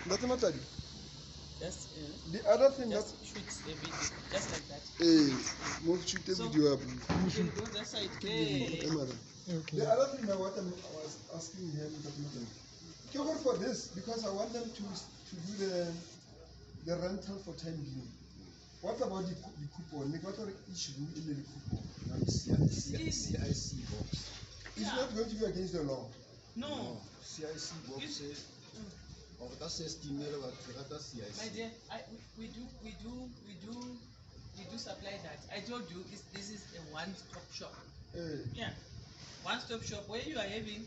That's not that. Just The other thing just that shoot the video, just like that. move shoot the So, video up. You can go that side. Hey. The other thing that what I was asking here is that for this, because I want them to do the rental for time being. What about the coupon? What are each room in the coupon? CIC box. It's not going to be against the law. No. CIC box. Or that's estimate what that's CIC. My dear, we do supply that. I told you this is a one-stop shop. Yeah, one-stop shop where you are having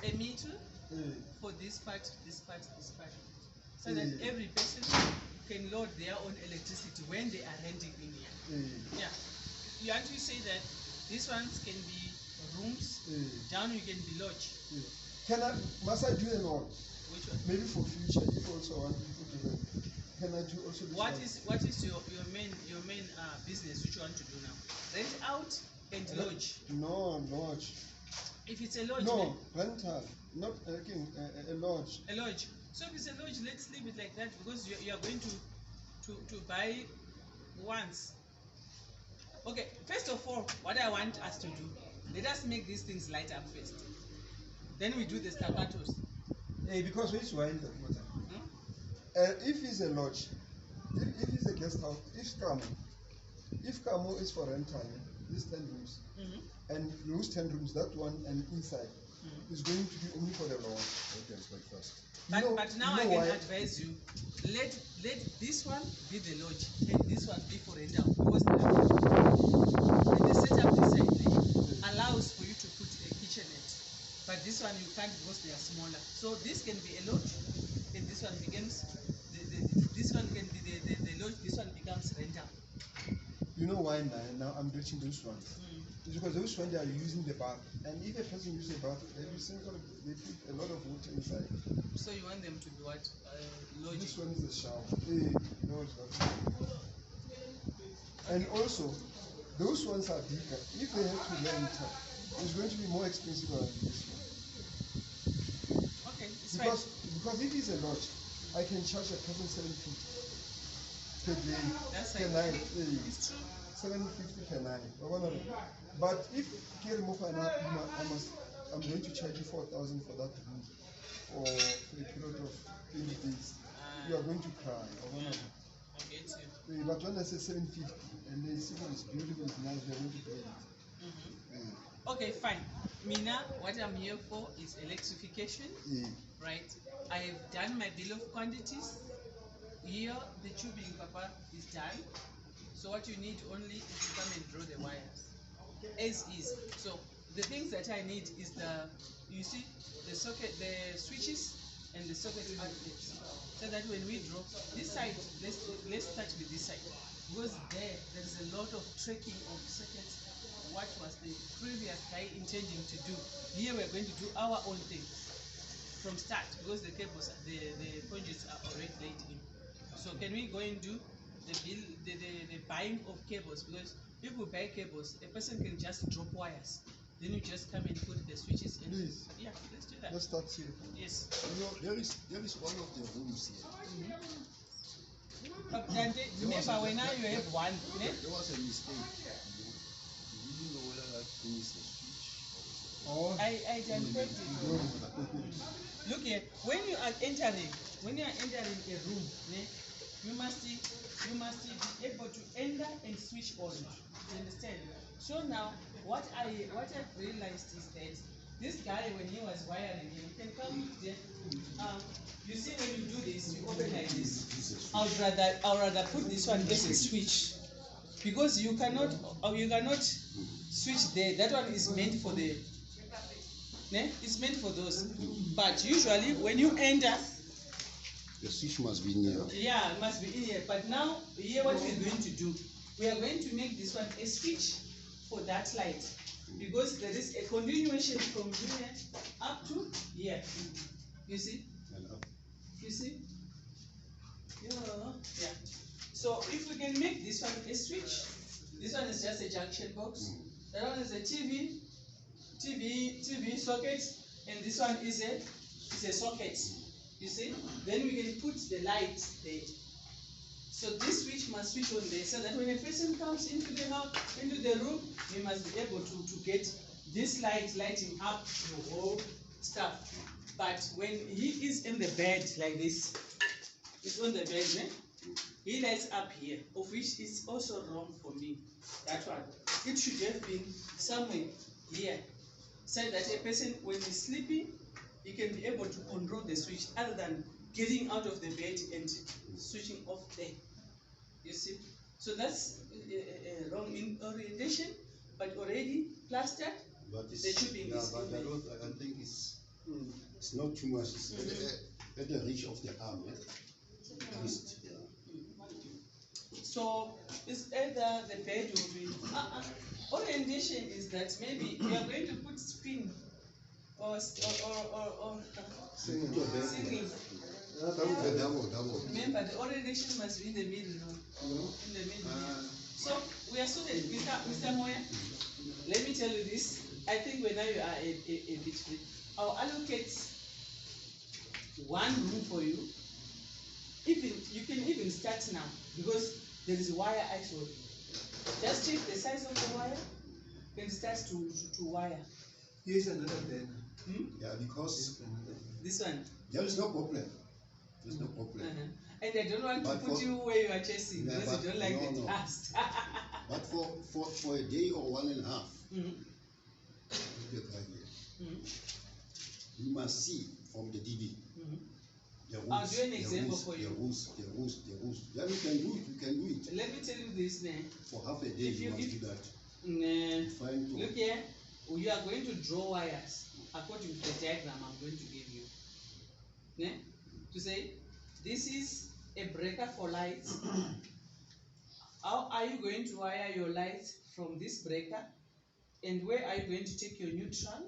a meter for this part, so that every person can load their own electricity when they are renting in here. Yeah, you actually say that these ones can be rooms. Down you can be lodge. Must I do a lot? Which one? Maybe for future, if also want people to rent. Can I do also this What is your main business which you want to do now? Rent out and lodge. No, lodge. If it's a lodge, no, rental, not a lodge. A lodge. So if it's a lodge, let's leave it like that, because you are going to buy once. Okay, first of all, what I want us to do, let us make these things light up first. Then we do the staccatos. Because which one? If it's a lodge, if it's a guest house, if Camo is for rental, these 10 rooms, and those 10 rooms, that one and inside is going to be only for the lodge. Okay, it's like first. But now I can advise you, let this one be the lodge and this one be for rental, because the setup this side allows for you to put a kitchenette, but this one you can't because they are smaller. So this can be a lodge, and this one becomes this one can be the lodge. This one becomes rental. You know why now I'm reaching those ones? It's because those ones they are using the bath, and if a person uses a bath, they put a lot of water inside. So you want them to be what? Lodge. This one is the shower. No, it's not. And also, those ones are bigger. If they have to rent, it's going to be more expensive than this one. Okay, it's because if it's a lodge, I can charge a person 750 per day. That's per like night. It's true. 750 per night. But if I'm going to charge you 4,000 for that room for a period of 20 days. You are going to cry. I get you. But when I say 750 and they see it's beautiful, it's nice, they are going to pay it. Okay, fine. Mina, what I'm here for is electrification. Right? I have done my bill of quantities. Here, the tubing, Papa, is done. So what you need only is to come and draw the wires. As is. So the things that I need is you see, the socket, the switches, and the socket outlets. So that when we draw this side, let's start with this side, because there is a lot of tracking of circuits. What was the previous guy intending to do? Here we're going to do our own thing from start, because the cables, the conduits are already laid in. So can we go and do the buying of cables? Because if we buy cables, a person can just drop wires. Then you just come and put the switches in. Please. Yeah, let's do that. Let's start here. Yes. You know, there is one of the rooms here. But then remember, when now you have one, there was a mistake. You didn't know whether that thing is a switch or I can put it. Look here, when you are entering a room, you must be able to enter and switch on. You understand? So now, what I've realized is that this guy, when he was wiring, he can come there. You see, when you do this, you open like this. I would rather put this one as a switch, because you cannot switch there. That one is meant for the. It's meant for those. But usually, when you enter, the switch must be in here. Yeah, it must be in here. But now, here what we're going to do, we are going to make this one a switch for that light, because there is a continuation from here up to here. You see? You see? Yeah. So if we can make this one a switch, this one is just a junction box. That one is a TV socket, and this one is a socket. You see? Then we can put the light there. So this switch must switch on there, so that when a person comes into the house, into the room, he must be able to get this light lighting up the whole stuff. But when he is in the bed like this, he's on the bed, né? He lights up here, of which is also wrong for me. That one. It should have been somewhere here, so that a person, when he's sleeping, he can be able to control the switch, other than getting out of the bed and switching off there. You see? So that's wrong in orientation, but already plastered. But it's, the tubing yeah, is but in I there. don't, I don't think it's not too much. It's at the reach of the arm, wrist, yeah. So it's either the bed will be orientation is that maybe you are going to put spin or Singing. singing. Double. Remember, the orientation must be in the middle, no? In the middle. So we are students, Mr. Moya. Let me tell you this. I think when now you are a bit free, I'll allocate one room for you. Even you can even start now, because there is wire actually. Just check the size of the wire, then start to wire. Here's another bed. Yeah, because This one. there is no problem. There's no problem. And I don't want But to put for- you where you are chasing, Yeah, because you but don't like no, the no. dust. But for a day or 1.5, you must see from the DB. The rules, I'll do an the example rules, for the you. rules. Then you can do it. You can do it Let me tell you this now. for half a day. If You you- must if- do that. Nah. Fine. To, Look here, you are going to draw wires according to the diagram I'm going to give you. Yeah? To say, this is a breaker for lights. How are you going to wire your lights from this breaker? And where are you going to take your neutral?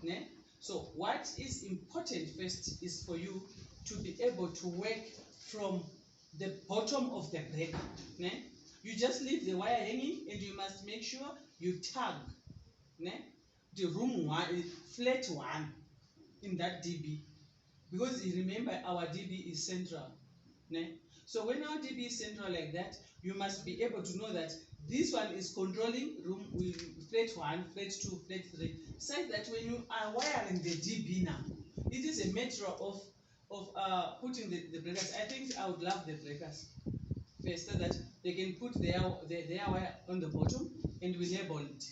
Yeah? So what is important first is for you to be able to work from the bottom of the breaker. Yeah? You just leave the wire hanging, and you must make sure you tag the room one, flat one in that DB, because you remember our DB is central. So when our DB is central like that, you must be able to know that this one is controlling room with flat 1, flat 2, flat 3, such that when you are wiring the DB now, it is a matter of putting the breakers. I think I would love the breakers first, so that they can put their wire on the bottom, and we label it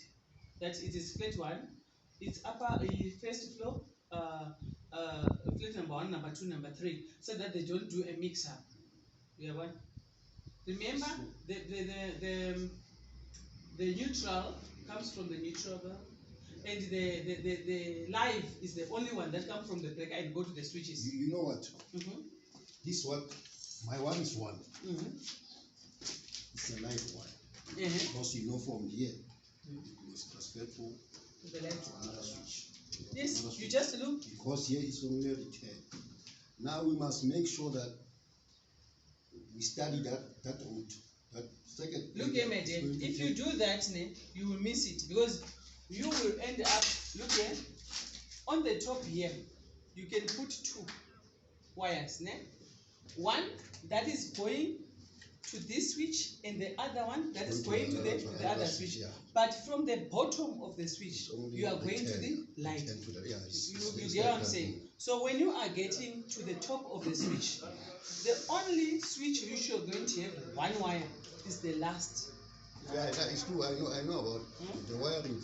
that it is flat 1, it's upper first floor, flat number 1, number 2, number 3, so that they don't do a mix up. You have one. Remember, the neutral comes from the neutral valve, and the live is the only one that comes from the breaker and go to the switches. you know what? This one, my one is one. It's a live one. Because you know from here, it was transferred to The light. another switch. Yes, Another you switch. just look. Because here is only a return. Now we must make sure that we study that route. That second. Look here, my dear. If you do that, you will miss it, because you will end up, look here, on the top here, you can put 2 wires. One that is going to this switch, and the other one that is going to the other switch. Yeah. But from the bottom of the switch, Only you are the going to 10, the light. 10 to the, yeah, You get what I'm saying? So when you are getting to the top of the switch, the only switch which you're going to have one wire is the last. Yeah, that is true. I know about the wiring.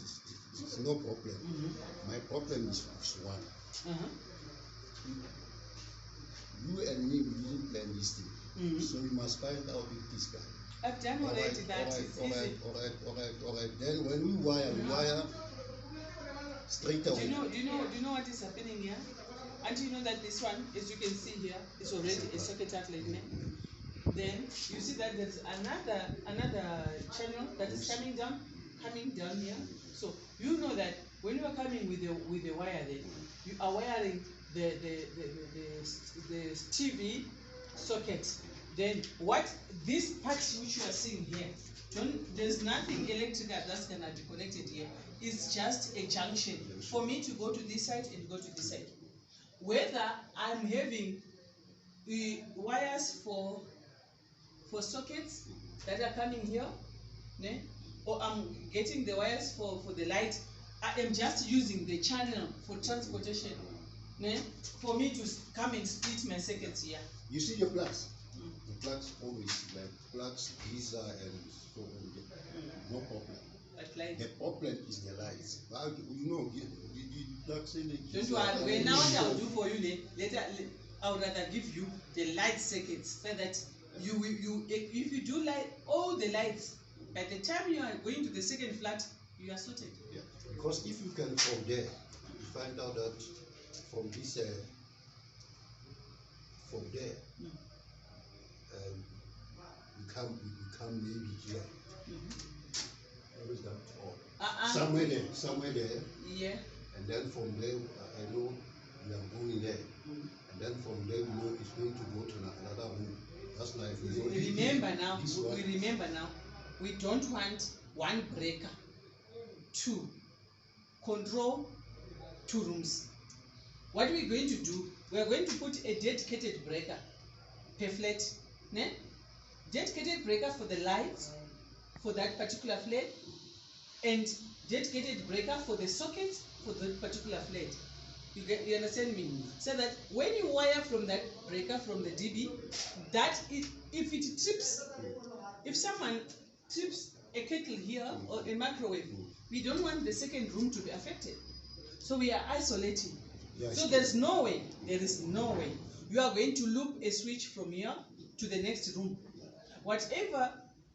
It's no problem. My problem is one. You and me, we didn't plan this thing. So we must find out with this guy. I've done already that. It's easy. All right. Then when we wire straight away. Do you know what is happening here? And you know that this one, as you can see here, is already a socket outlet. Then you see that there's another channel that is coming down here. So you know that when you are coming with the wire, then you are wiring the TV socket. Then what this part which you are seeing here, there's nothing electrical that's gonna be connected here. It's just a junction for me to go to this side and go to this side. Whether I'm having wires for sockets that are coming here, ne? Or I'm getting the wires for the light. I am just using the channel for transportation, ne? For me to come and split my circuits here. You see your plugs? The plugs always like plugs, these are and so on. No problem. But like, The problem is the lights. But you know, the plugs in it. don't worry. Well, now what I'll do for you, ne? Later, I would rather give you the light circuits so that if you do light all the lights, by the time you are going to the second flat, you are sorted. Yeah, because if you can from there, you find out that from this, from there, we come maybe here. Where is that? Oh, somewhere there. Yeah. And then from there, I know we are going there. And then from there, we know it's going to go to another room. That's like we remember now. We don't want one breaker to control 2 rooms. What we're going to do, we are going to put a dedicated breaker per flat, ne? Dedicated breaker for the lights for that particular flat, and dedicated breaker for the sockets for that particular flat. You understand me? So that when you wire from that breaker from the DB, that if it trips, if someone trips a kettle here or a microwave, we don't want the second room to be affected. So we are isolating. Yes. So there is no way you are going to loop a switch from here to the next room. Whatever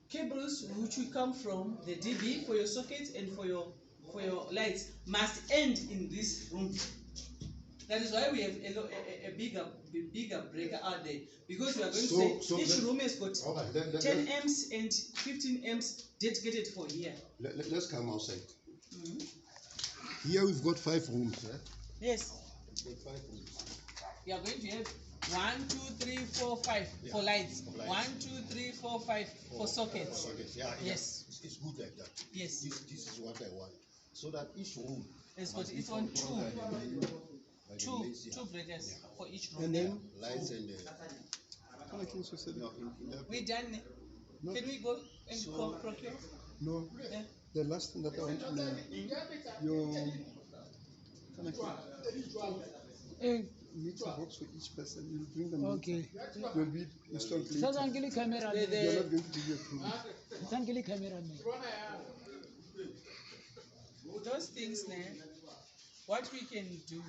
cables which will come from the DB for your sockets and for your lights must end in this room. That is why we have a bigger breaker out there, because we are going to say each room has got 10 amps and 15 amps dedicated for here. Let's come outside. Here we've got 5 rooms. Yeah? Yes. We've got 5 rooms. We are going to have 1, 2, 3, 4, 5 for lights. 1, 2, 3, 4, 5 for sockets. Yeah, yes. It's good like that. Yes. This is what I want. So that each room has got its own two breakers for each room. And then lights and we done. No. Can we go and procure? No. Yeah. The last thing that I want to know, your meter box for each person, you'll bring them. Okay. You'll be installed later. Sasa angeli camera. You're not going to give you a proof. Sasa angeli camera. Those things, what we can do.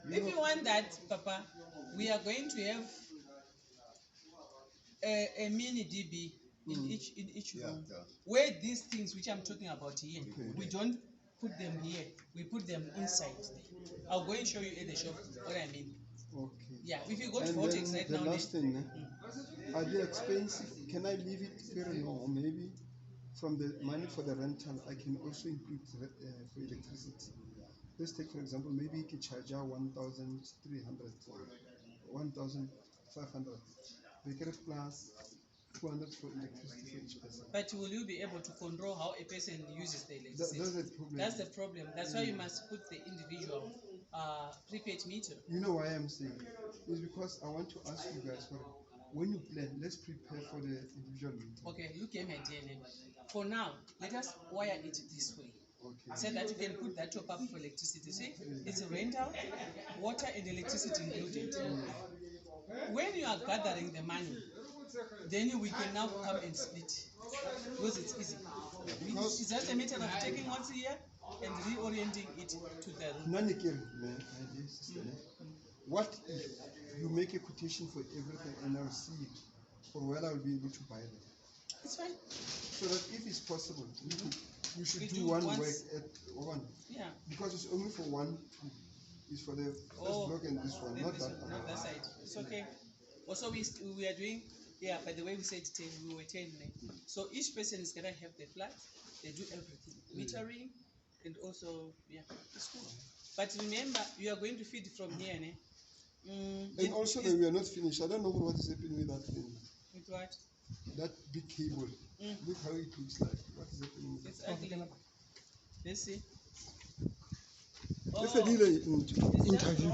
If you want that, Papa, we are going to have a mini DB in each room, where these things which I'm talking about here, we don't put them here, we put them inside. I'll go and show you at the shop what I mean. Okay. Yeah, if you go to Vortex right now. The last thing, are they expensive? Can I leave it very low? Or maybe from the money for the rental, I can also include for electricity. Let's take, for example, maybe you can charge 1,300 or 1,500. We get plus 200 for electricity for each person. But will you be able to control how a person uses the electricity? That's the problem. That's the problem. That's why you must put the individual prepaid meter. You know why I'm saying? It's because I want to ask you guys, when you plan, let's prepare for the individual meter. Okay, look at my DNA. For now, let us wire it this way. Okay. So that you can put that top up for electricity. See, it's a rental, water and electricity included. When you are gathering the money, then we can now come and split, because it's easy. It's just a matter of taking what's here and reorienting it to the room. What if you make a quotation for everything and I'll see it, for where I'll be able to buy them? It's fine. So that if it's possible, you should do one work at one. Yeah. Because it's only for one. It's for the first block and this one, not that one. Not that side. It's okay. Also, we are doing, by the way we said 10, we were 10. So each person is going to have the flat. They do everything. Metering and also, it's cool. But remember, you are going to feed from here. And also, we are not finished. I don't know what is happening with that thing. With what? That big cable. Look how it looks like. What is happening with it? It's ugly. Let's see. It's a delay Interview. interview.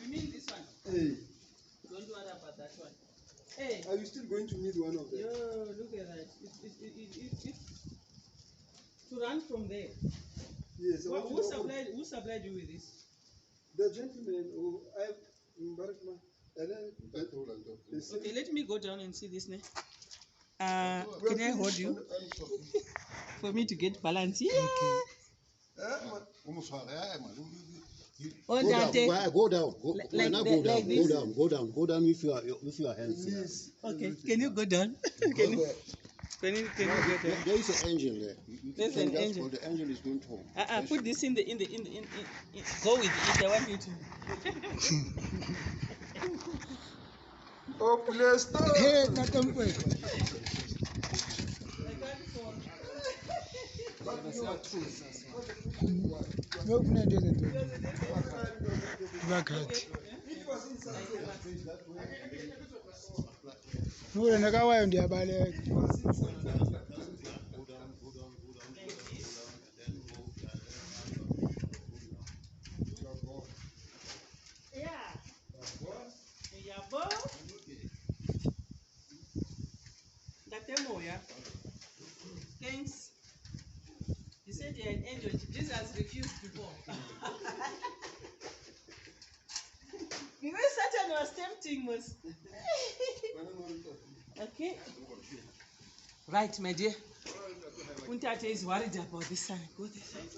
You mean this one? Hey, Don't worry about that one. Hey, are you still going to need one of them? yo, look at that. It's to run from there. Yes. I want to know Who supplied you with this? the gentleman who I Barakma. And then they said, Okay, let me go down and see this now. Can I hold you for me to get balance? Yeah. Oh, Go down. Dante. Go down. Go, Like now the- go down. like this? Go down. Go down with your hands. yes. Okay, can you go down? Can you go down? There is an engine there. You There's can an just engine. hold the engine is going to hold. Put this in go with it. I want you to. Oh, please stop. Hey, Katampe. No, no, no, no. Back out. No, no, go away on the abale. Thanks. He said you're an angel. Jesus refused before. Because Satan was tempting us. Okay. Right, my dear. Untate is worried about this side. Go this side.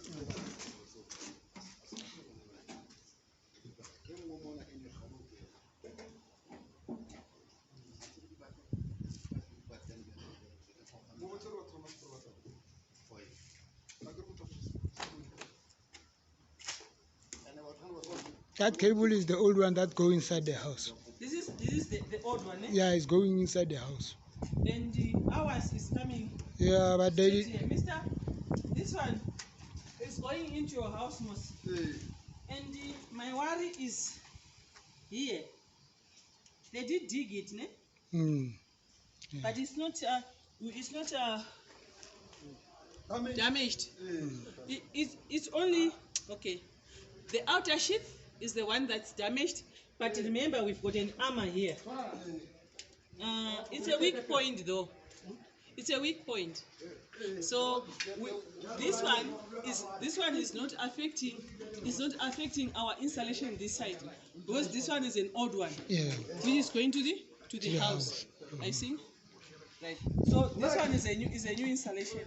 That cable is the old one that go inside the house. This is the old one, eh? Yeah, it's going inside the house. And the ours is coming. Yeah, but they straight here. Mister, this one is going into your house, most. And my worry is here. They did dig it, ne? Yeah. But it's not damaged. It's only okay. The outer sheath is the one that's damaged, but remember we've got an armor here. It's a weak point though. It's a weak point. So this one is not affecting our installation this side, because this one is an old one. Yeah. Which is going to the house. I see. Right. So this one is a new installation.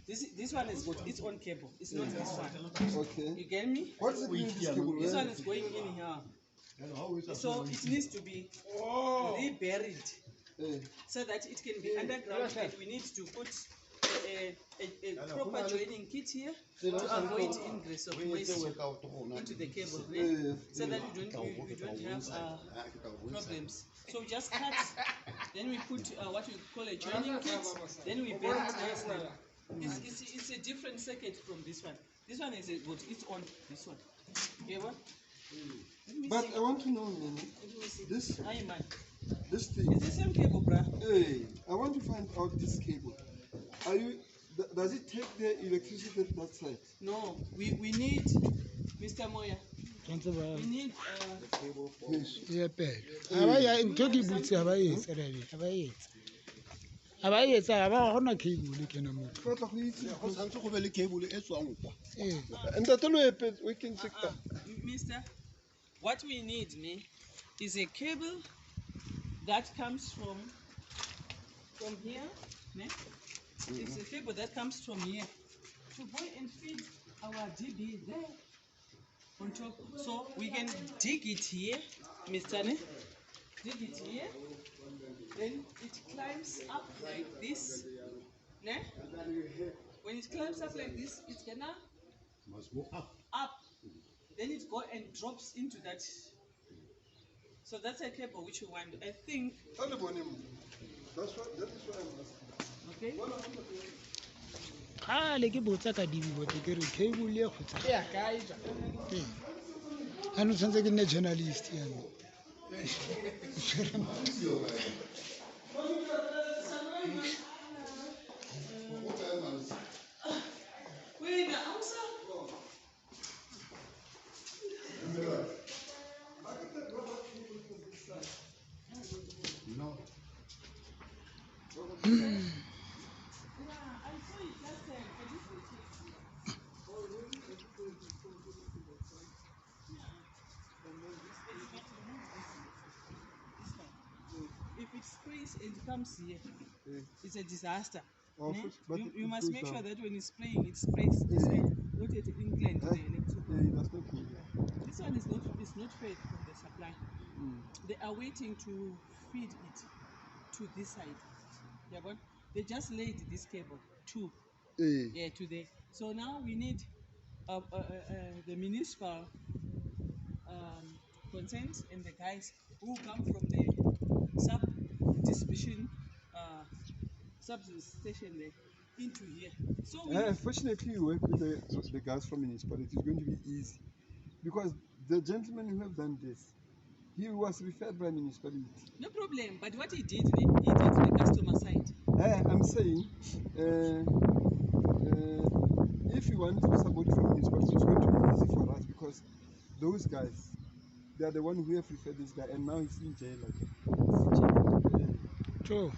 This one has got its own cable. It's not this one. Okay. You get me? What's the meaning of this cable? This one is going in here. So it needs to be reburied so that it can be underground. And we need to put a proper joining kit here to avoid ingress of moisture into the cable, right? So that we don't have problems. So we just cut, then we put what we call a joining kit, then we bury it nicely. It's a different circuit from this one. This one is got its own. This one. You hear what? But I want to know, this Aye, man. this thing. It's the same cable, bruh. Hey, I want to find out this cable. Does it take the electricity at that side? No, we need, Mr. Moya, we need Yes. Yeah, pay. Abaya ntoki butsi abayetsa rabi. Abayetsa aba gona cable ke na mo. Go tla go itse. Go tshwanetse go be le cable e tswang kwa. Eh. Ntate lo epe we can check that. Mister, what we need is a cable that comes from here. Ne? It's a cable that comes from here to go and feed our DB there on top. So we can dig it here, Mister. Ne? Dig it here. Then it climbs up like this. Ne? When it climbs up like this, it's gonna Must go up. Then it go and drops into that. So that's a cable which we want. I think. That is what I'm asking. Okay. Kgale ke botsa ka dibibote ke re cable e khutsa. Yeah, guys. Ano tshantse ke nne journalist yana. comes here, it's a disaster. Oh, Eh? but You it must goes make sure down. that when it's spraying, it sprays this side, not at incline to the electric. That's not good. This one is not fed from the supply. They are waiting to feed it to this side. Yeah, but they just laid this cable to to there. So now we need the municipal consent and the guys who come from the sub-distribution substation there into here. So we Fortunately, you work with the guys from municipality. It's going to be easy because the gentleman who have done this, he was referred by municipality. no problem. But what he did the customer side. I'm saying, if you want to support from municipality, it's going to be easy for us because those guys, they are the one who have referred this guy, and now he's in jail. So,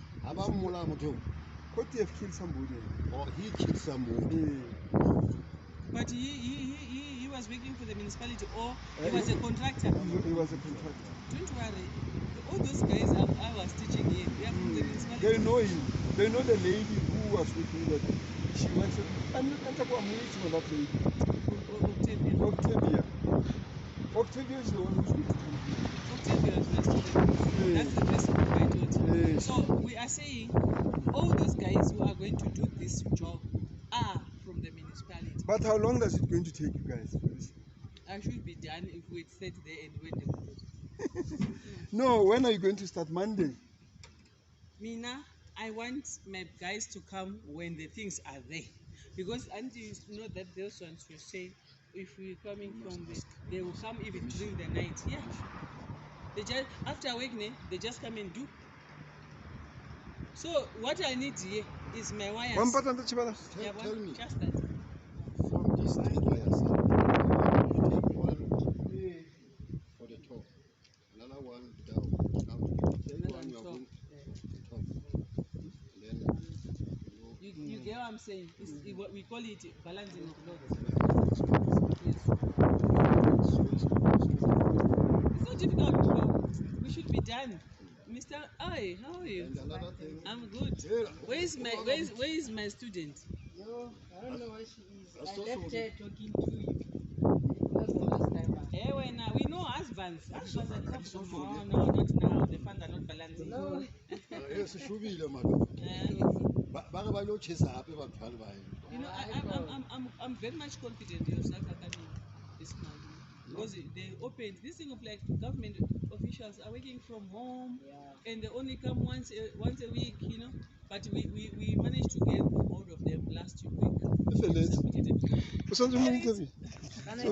Could he have killed somebody? Or he killed someone. But he was working for the municipality or he was a contractor. He was a contractor. Don't worry. All those guys I was teaching here, they are from the municipality. They know him. They know the lady who was with me. That she works. I'm waiting for that lady. Octavia. Octavia is the one who's going to come here. Octavia was my student. That's the person who I taught. So we are saying all those guys who are going to do this job are from the municipality. But how long is it going to take you guys for this? I should be done if we stay there and wait the code. No, when are you going to start? Monday? Mina, I want my guys to come when the things are there. Because until you know that those ones will say, if we're coming from the, they will come even during the night. Yeah. They just, after awakening, they just come and do. So what I need here is my wires. Yeah, Tell me, just that. from these 3 wires, you take one for the top, another one down. Now you take one, you are going to the top. And then, You get what I'm saying? We call it balancing of loads. It's not difficult. We should be done. Mr. Hi, how are you? and another thing, I'm good. Where is my student? No, I don't know where she is. That's I also left good. her talking to you. That's the last time. Eh, we know husbands. Husbands are tough. No, not now. The funds are not balancing. No. se shubile mara. Ba re ba lo chesa hape batho ba le bae. You know, I'm very much confident yourself are coming this month. Because they opened this thing of like government officials are working from home and they only come once a week, you know. But we managed to get hold of them last week. If it is. We did it. For some reason, Can I